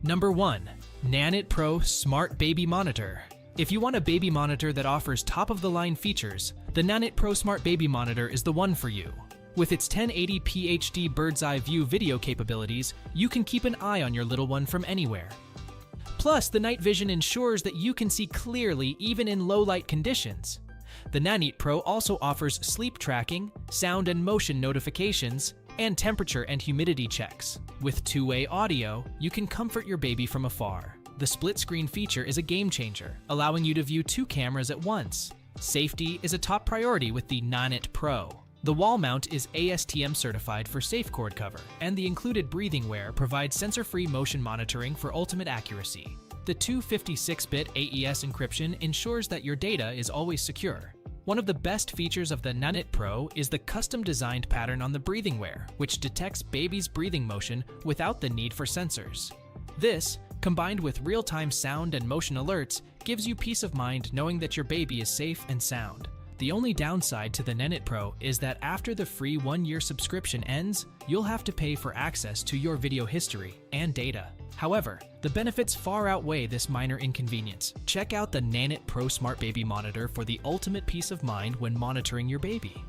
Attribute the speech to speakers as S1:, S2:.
S1: Number 1. Nanit Pro Smart Baby Monitor. If you want a baby monitor that offers top-of-the-line features, the Nanit Pro Smart Baby Monitor is the one for you. With its 1080p HD bird's-eye view video capabilities, you can keep an eye on your little one from anywhere. Plus, the night vision ensures that you can see clearly even in low-light conditions. The Nanit Pro also offers sleep tracking, sound and motion notifications, and temperature and humidity checks. With two-way audio, you can comfort your baby from afar. The split-screen feature is a game-changer, allowing you to view 2 cameras at once. Safety is a top priority with the Nanit Pro. The wall mount is ASTM certified for safe cord cover, and the included breathing wear provides sensor-free motion monitoring for ultimate accuracy. The 256-bit AES encryption ensures that your data is always secure. One of the best features of the Nanit Pro is the custom-designed pattern on the breathing wear, which detects baby's breathing motion without the need for sensors. This, combined with real-time sound and motion alerts, gives you peace of mind knowing that your baby is safe and sound. The only downside to the Nanit Pro is that after the free 1-year subscription ends, you'll have to pay for access to your video history and data. However, the benefits far outweigh this minor inconvenience. Check out the Nanit Pro Smart Baby Monitor for the ultimate peace of mind when monitoring your baby.